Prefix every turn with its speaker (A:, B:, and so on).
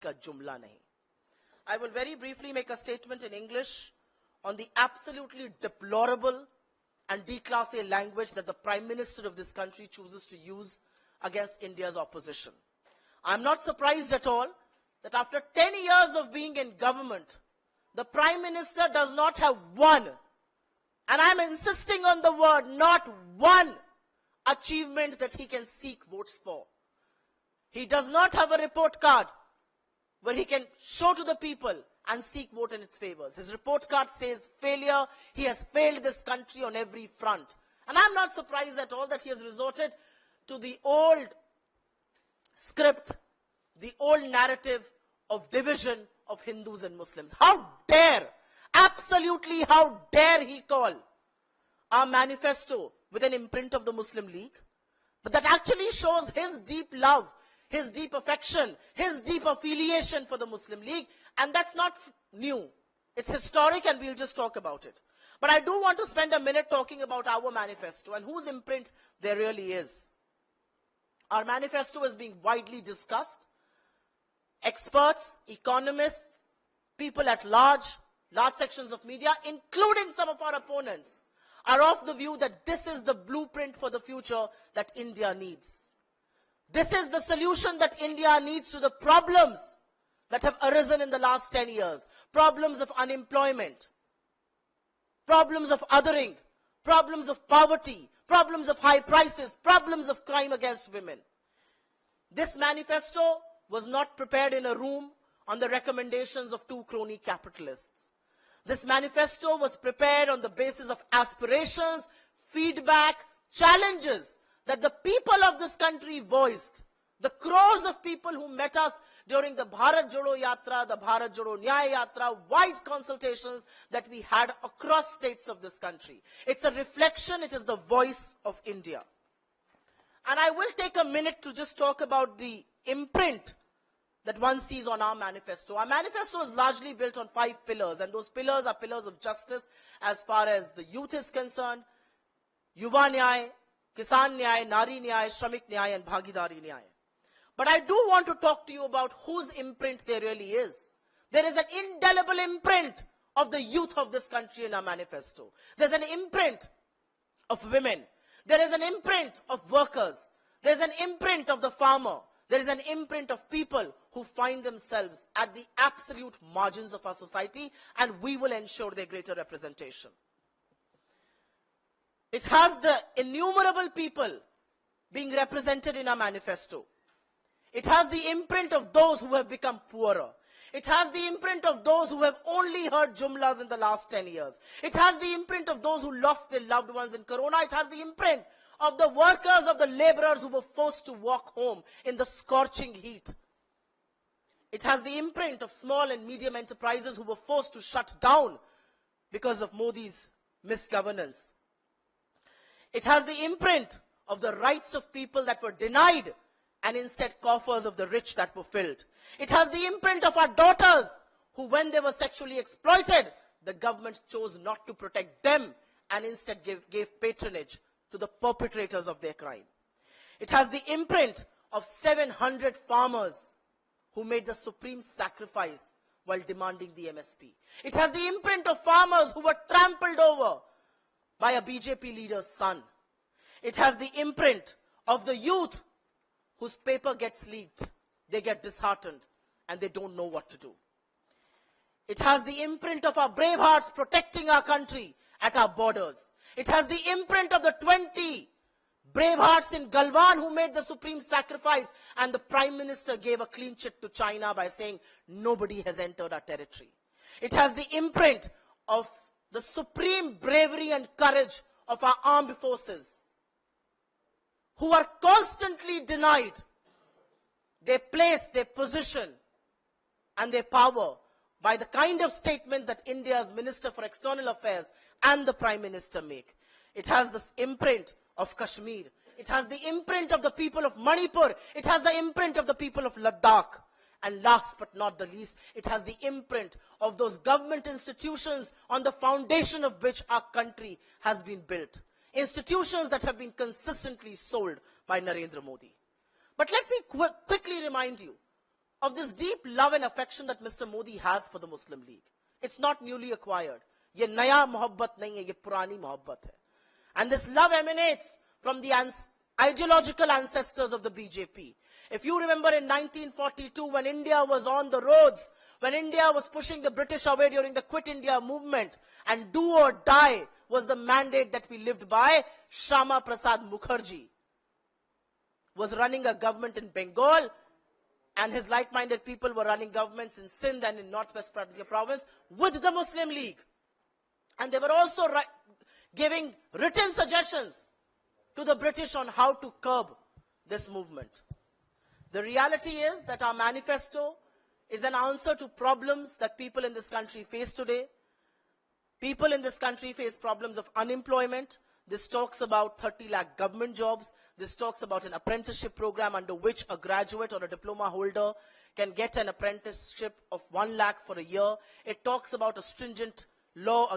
A: ka jumla nahi. I will very briefly make a statement in English on the absolutely deplorable and declassé language that the Prime Minister of this country chooses to use against India's opposition. I'm not surprised at all that after 10 years of being in government, the Prime Minister does not have one, and I'm insisting on the word, not one achievement that he can seek votes for. He does not have a report card where he can show to the people and seek vote in its favors. His report card says failure. He has failed this country on every front. And I'm not surprised at all that he has resorted to the old script, the old narrative of division of Hindus and Muslims. How dare, absolutely how dare he call our manifesto with an imprint of the Muslim League? But that actually shows his deep love, his deep affection, his deep affiliation for the Muslim League. And that's not new. It's historic, and we'll just talk about it. But I do want to spend a minute talking about our manifesto and whose imprint there really is. Our manifesto is being widely discussed. Experts, economists, people at large sections of media, including some of our opponents, are of the view that this is the blueprint for the future that India needs. This is the solution that India needs to the problems that have arisen in the last 10 years. Problems of unemployment, problems of othering, problems of poverty, problems of high prices, problems of crime against women. This manifesto was not prepared in a room on the recommendations of two crony capitalists. This manifesto was prepared on the basis of aspirations, feedback, challenges that the people of this country voiced. The crores of people who met us during the Bharat Jodo Yatra, the Bharat Jodo Nyaya Yatra, wide consultations that we had across states of this country. It's a reflection, it is the voice of India. And I will take a minute to just talk about the imprint that one sees on our manifesto. Our manifesto is largely built on 5 pillars, and those pillars are pillars of justice as far as the youth is concerned: Yuva Nyay, Kisan Nyay, Nari Nyay, Shramik Nyay, and Bhagidari Nyay. But I do want to talk to you about whose imprint there really is. There is an indelible imprint of the youth of this country in our manifesto. There's an imprint of women. There is an imprint of workers. There's an imprint of the farmer. There is an imprint of people who find themselves at the absolute margins of our society, and we will ensure their greater representation. It has the innumerable people being represented in our manifesto. It has the imprint of those who have become poorer. It has the imprint of those who have only heard jumlas in the last 10 years. It has the imprint of those who lost their loved ones in Corona. It has the imprint of the workers, of the laborers who were forced to walk home in the scorching heat. It has the imprint of small and medium enterprises who were forced to shut down because of Modi's misgovernance. It has the imprint of the rights of people that were denied, and instead coffers of the rich that were filled. It has the imprint of our daughters who, when they were sexually exploited, the government chose not to protect them and instead gave patronage to the perpetrators of their crime. It has the imprint of 700 farmers who made the supreme sacrifice while demanding the MSP. It has the imprint of farmers who were trampled over by a BJP leader's son. It has the imprint of the youth whose paper gets leaked, they get disheartened, and they don't know what to do. It has the imprint of our brave hearts protecting our country at our borders. It has the imprint of the 20 brave hearts in Galwan who made the supreme sacrifice, and the Prime Minister gave a clean chit to China by saying nobody has entered our territory. It has the imprint of the supreme bravery and courage of our armed forces, who are constantly denied their place, their position, and their power by the kind of statements that India's Minister for External Affairs and the Prime Minister make. It has this imprint of Kashmir. It has the imprint of the people of Manipur. It has the imprint of the people of Ladakh. And last but not the least, it has the imprint of those government institutions on the foundation of which our country has been built. Institutions that have been consistently sold by Narendra Modi. But let me quickly remind you of this deep love and affection that Mr. Modi has for the Muslim League. It's not newly acquired. Ye naya mohabbat nahi hai, ye purani mohabbat hai. And this love emanates from the ideological ancestors of the BJP. If you remember in 1942, when India was on the roads, when India was pushing the British away during the Quit India movement, and do or die was the mandate that we lived by, Shama Prasad Mukherjee was running a government in Bengal, and his like-minded people were running governments in Sindh and in Northwest Pradesh province with the Muslim League. And they were also giving written suggestions to the British on how to curb this movement. The reality is that our manifesto is an answer to problems that people in this country face today. People in this country face problems of unemployment. This talks about 30 lakh government jobs. This talks about an apprenticeship program under which a graduate or a diploma holder can get an apprenticeship of 1 lakh for a year. It talks about a stringent law